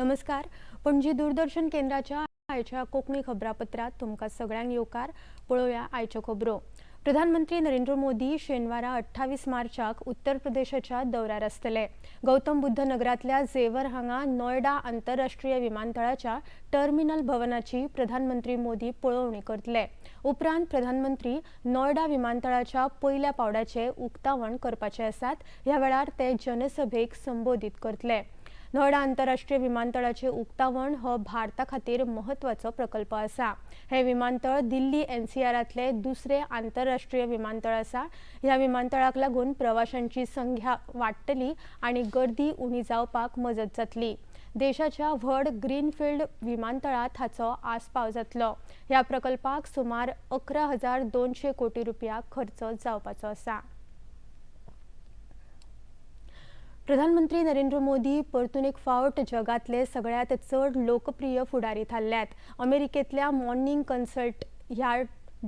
नमस्कार. पणजी दूरदर्शन केंद्राच्या आयच्या कोंकणी खबरापत्रात तुमकां सगळ्यांक येवकार. पळोवया आयच्यो खबरो. प्रधानमंत्री नरेंद्र मोदी शेनवारा 28 मार्चाक उत्तर प्रदेशाच्या दौऱ्यार आसतले. गौतम बुद्ध नगरांतल्या झेवर हांगा नोयडा आंतरराष्ट्रीय विमानतळाच्या टर्मिनल भवनाची प्रधानमंत्री मोदी पळोवणी करतले. उपरांत प्रधानमंत्री नोयडा विमानतळाच्या पयल्या पावड्याचे उक्तावण करपाचे आसात. ह्या वेळार ते जनसभेक संबोधित करतले. नोयडा आंतरराष्ट्रीय विमानतळाचे उक्तावण हो भारता खातीर महत्वाचो प्रकल्प आसा. हे विमानतळ दिल्ली एनसीआरांतले दुसरे आंतरराष्ट्रीय विमानतळ आसा. ह्या विमानतळाक लागून प्रवाशांची संख्या वाडटली आनी गर्दी उणी जावपाक मजत जातली. देशाच्या व्हड ग्रीनफील्ड विमानतळात हाचो आस्पाव जातलो. ह्या प्रकल्पाक सुमार 11,200 कोटी रुपया खर्च जावपाचो आसा. प्रधानमंत्री नरेंद्र मोदी परतून एक फावट जगातले सगळ्यात चड लोकप्रिय फुडारी थारल्यात. अमेरिकेंतल्या मॉर्निंग कन्सल्ट ह्या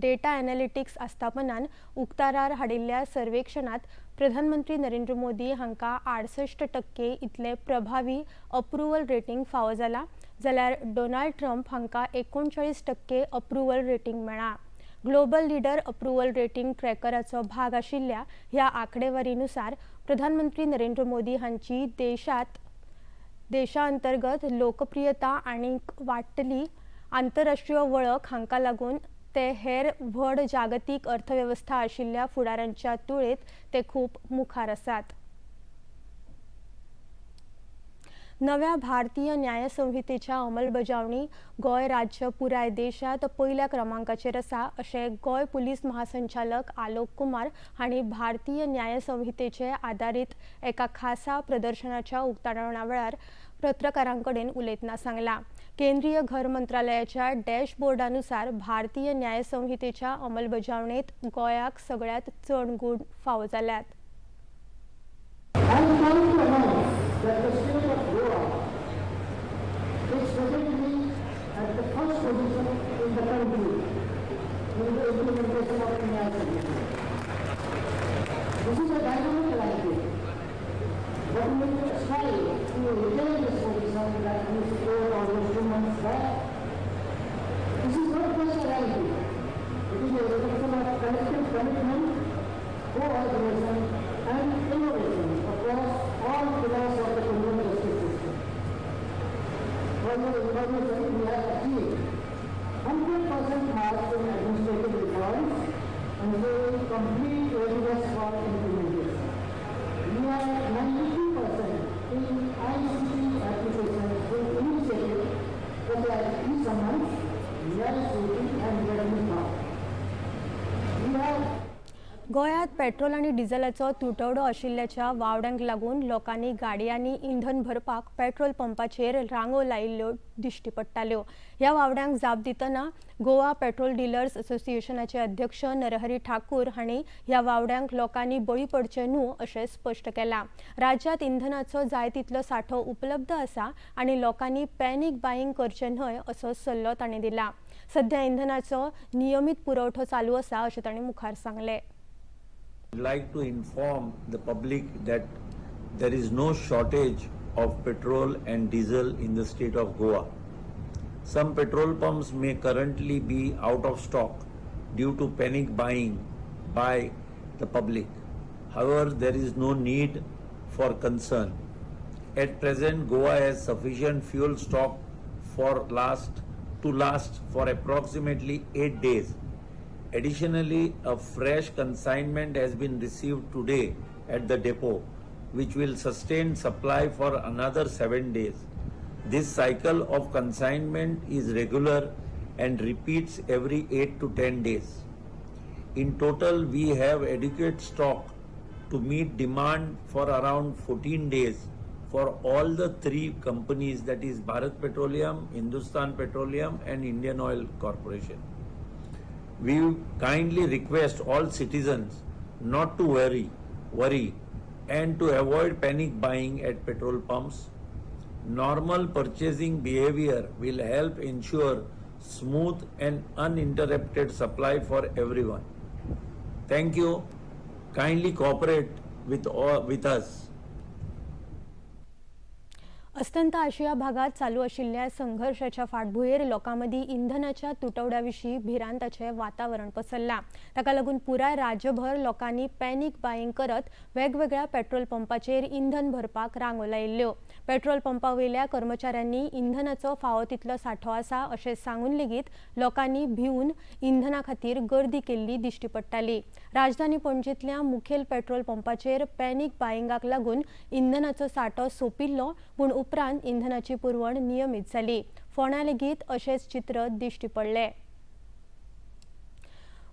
डेटा एनालिटिक्स आस्थापनान उक्ताडार हाडिल्ल्या सर्वेक्षणात प्रधानमंत्री नरेंद्र मोदी हांकां 68% इतले प्रभावी अप्रुव्हल रेटिंग फावो जाला, जाल्यार डोनाल्ड ट्रम्प हांकां 39% अप्रुव्हल रेटिंग मेळ्ळा. ग्लोबल लीडर अप्रुव्हल रेटिंग ट्रॅकराचो भाग आशिल्ल्या ह्या आंकडेवारीनुसार प्रधानमंत्री नरेंद्र मोदी हांची देशांतर्गत लोकप्रियता आनीक वाडटली. आंतरराष्ट्रीय वळख हांकां लागून ते हेर व्हड जागतीक अर्थवेवस्था आशिल्ल्या फुडाऱ्यांच्या तुळेंत ते खूब मुखार आसात. नव्या भारतीय न्याय संहितेच्या अंमलबजावणी गोंय राज्य पुराय देशात पयल्या क्रमांकाचेर आसा, अशें गोंय पुलीस महासंचालक आलोक कुमार हांणी भारतीय न्याय संहितेचे आदारीत एका खासा प्रदर्शनाच्या उक्तावणा वेळार पत्रकारांकडेन उलयतना सांगला. केंद्रीय घर मंत्रालयाच्या डॅशबोर्डानुसार भारतीय न्याय संहितेच्या अंमलबजावणेत गोंयाक सगळ्यात चड गुण फावो जाल्यात. That the state of Goa is presently at the first position in the country in the implementation of the Nyaya Samhita. This is a dynamic language, but we will strive to retain this position that we secured almost 2 months back. This is not just a ranking, it is a reflection of collective commitment, cooperation and innovation across all pillars of the criminal justice system. For your information, we have achieved 100% marks in administrative reforms and we will complete readiness for implementation. We are 92% in ICT applications with initiatives such as e-summons, e-summons and revenue card. We have गोंयांत petrol आनी डिझेलाचो तुटवडो आशिल्ल्याच्या वावड्यांक लागून लोकांनी गाडयांनी इंधन भरपाक petrol पंपाचेर रांगो लायिल्ल्यो दिश्टी पडटाल्यो. ह्या वावड्यांक जाप दितना गोवा पेट्रोल डिलर्स असोसिएशनाचे अध्यक्ष नरहरी ठाकूर हांणी ह्या वावड्यांक लोकांनी बळी पडचे न्हू अशें स्पश्ट केलां. राज्यांत इंधनाचो जाय तितलो सांठो उपलब्ध आसा आनी लोकांनी पॅनीक बायींग करचें न्हय असो सल्लो तांणी दिला. सध्या इंधनाचो नियमीत पुरवठो चालू आसा अशें तांणी मुखार सांगलें. I would like to inform the public that there is no shortage of petrol and diesel in the state of Goa. Some petrol pumps may currently be out of stock due to panic buying by the public. However, there is no need for concern. At present, Goa has sufficient fuel stock to last for approximately 8 days. Additionally, a fresh consignment has been received today at the depot, which will sustain supply for another 7 days. This cycle of consignment is regular and repeats every 8 to 10 days. In total, we have adequate stock to meet demand for around 14 days for all the 3 companies, that is Bharat Petroleum, Hindustan Petroleum and Indian Oil Corporation. We kindly request all citizens not to worry and to avoid panic buying at petrol pumps. Normal purchasing behavior will help ensure smooth and uninterrupted supply for everyone. Thank you. Kindly cooperate with us. अस्तंत आशिया भागात चालू आशिल्ल्या संघर्षाच्या फाटभुंयेर लोकांमदी इंधनाच्या तुटवड्याविशीं भिरांताचें वातावरण पसरलां. ताका लागून पुराय राज्यभर लोकांनी पॅनिक बायिंग करत वेगवेगळ्या पेट्रोल पंपाचेर इंधन भरपाक रांगो लायिल्ल्यो. पेट्रोल पंपावयल्या कर्मचाऱ्यांनी इंधनाचो फावो तितलो सांठो आसा अशें सांगून लेगीत लोकांनी भिवून इंधना खातीर गर्दी केल्ली दिश्टी पडटाली. राजधानी पणजेंतल्या मुखेल पेट्रोल पंपाचेर पॅनिक बायिंगाक लागून इंधनाचो सांठो सोंपिल्लो, पूण उपरांत इंधनाची पुरवण नियमीत जाली. फोंड्यां लेगीत अशेंच चित्र दिश्टी पडलें.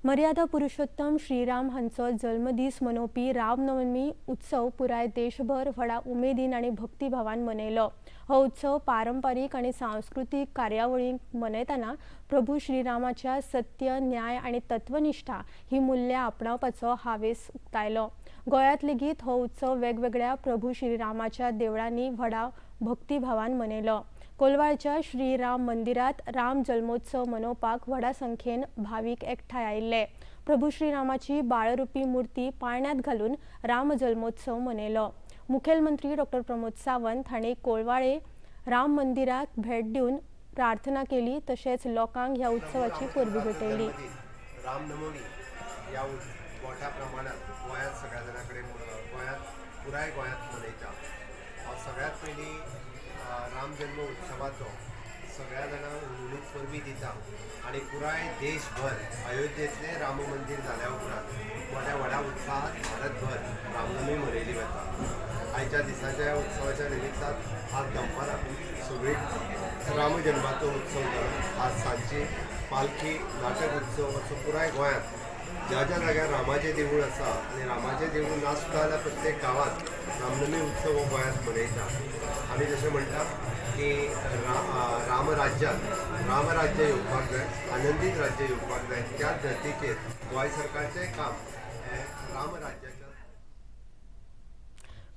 मर्यादा पुरुषोत्तम श्रीराम हांचो जल्मदीस मनोवपी रामनवमी उत्सव पुराय देशभर व्हडा उमेदीन आनी भक्तिभावान मनयलो. हो उत्सव पारंपारीक आनी सांस्कृतीक कार्यावळींक मनयतना प्रभू श्रीरामाच्या सत्य, न्याय आनी तत्वनिष्ठा ही मूल्यां आपणावपाचो हावेस उक्तायलो. गोंयांत लेगीत हो उत्सव वेगवेगळ्या प्रभू श्रीरामाच्या देवळांनी व्हडा भक्तिभावान मनयलो. कोलवाळच्या श्रीराम मंदिरात राम जल्मोत्सव मनोवपाक व्हडा संख्येन भावीक एकठांय आयिल्ले. प्रभू श्रीरामाची बाळरुपी मुर्ती पाळण्यांत घालून राम जल्मोत्सव मनयलो. मुखेलमंत्री डॉ. प्रमोद सावंत हांणी कोलवाळे राम मंदिराक भेट दिवन प्रार्थना केली. तशेंच लोकांक ह्या उत्सवाची परबीं भेटयली. रामनवमी या मोठ्या प्रमाणात गोंयांत सगळ्या जाणां पुराय गोंयांत मनयता. सगळ्यात पयलीं राम जल्म उत्सवाचो सगळ्या जाणांक उर्वरीत परबीं दिता आनी पुराय देशभर अयोध्येंतलें राम मंदीर जाल्या उपरांत व्हड्या उत्साहात भारतभर रामनवमी मनयली वता. आयच्या दिसाच्या उत्सवाच्या निमित्तान आज दनपारां सगळी राम जल्माचो उत्सव जालो. आज सांजची पालखी नाटक उत्सव असो पुराय गोंयांत ज्या जाग्यार रामाचें देवूळ आसा आनी रामाचें देवूळ नासता जाल्यार प्रत्येक गांवांत रामनवमी उत्सव हो गोंयांत मनयता. आमी जशें म्हणटा की रामराज्य येवपाक जाय, आनंदीत राज्य येवपाक जाय. त्याच धर्तीचेर गोंय सरकारचें काम हें रामराज्याच्या.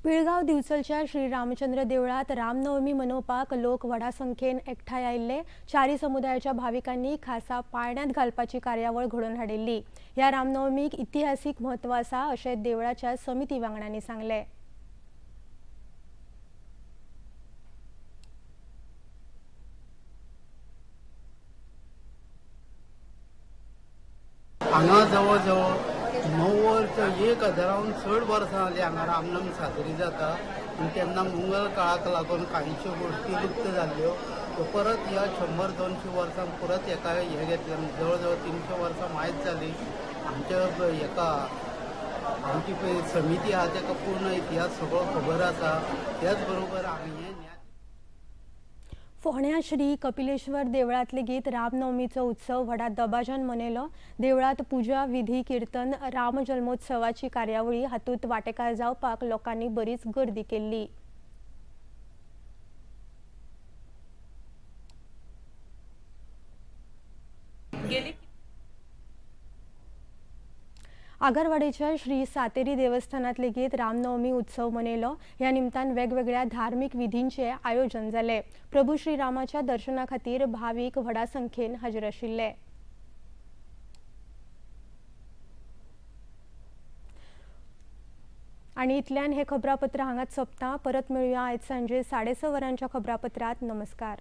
पिळगांव दिवचलच्या श्री रामचंद्र देवळात रामनवमी मनोवपाक लोक व्हडा संख्येन एकठांय आयिल्ले. चारी समुदायाच्या भाविकांनी खासा पाळण्यांत घालपाची कार्यावळ घडोवन हाडिल्ली. ह्या रामनवमीक इतिहासीक म्हत्व आसा अशें देवळाच्या समिती वांगड्यांनी सांगलें. हांगा जवळ जवळ 9 वर्स 1000 चड वर्सां जालीं हांगा रामनवमी साजरी जाता. आनी तेन्ना मुघल काळाक लागून कांयच्यो गोश्टी लुप्त जाल्ल्यो. परत ह्या 100-200 वर्सांक परत हेका हे घेतलें. जवळ जवळ 300 वर्सां मायज जालीं. आमच्या हेका आमची पळय समिती आहा तेका पूर्ण इतिहास सगळो खबर आसा. त्याच बरोबर आमी हें फोंड्या श्री कपिलेश्वर देवळात लेगीत रामनवमीचो उत्सव व्हडा दबाज्यान मनयलो. देवळात पुजा, विधी, कीर्तन, राम जल्मोत्सवाची कार्यावळी हातूंत वांटेकार जावपाक लोकांनी बरीच गर्दी केल्ली. आगरवाडीच्या श्री सातेरी देवस्थानात लेगीत रामनवमी उत्सव मनयलो. ह्या निमतान वेगवेगळ्या धार्मीक विधींचे आयोजन जाले. प्रभू श्रीरामाच्या दर्शना खातीर भावीक व्हडा संख्येन हजर आशिल्ले. आनी इतल्यान हे खबरापत्र हांगाच सोंपता. परत मेळुया आयज सांजे 6:30 वरांच्या खबरापत्रात. नमस्कार.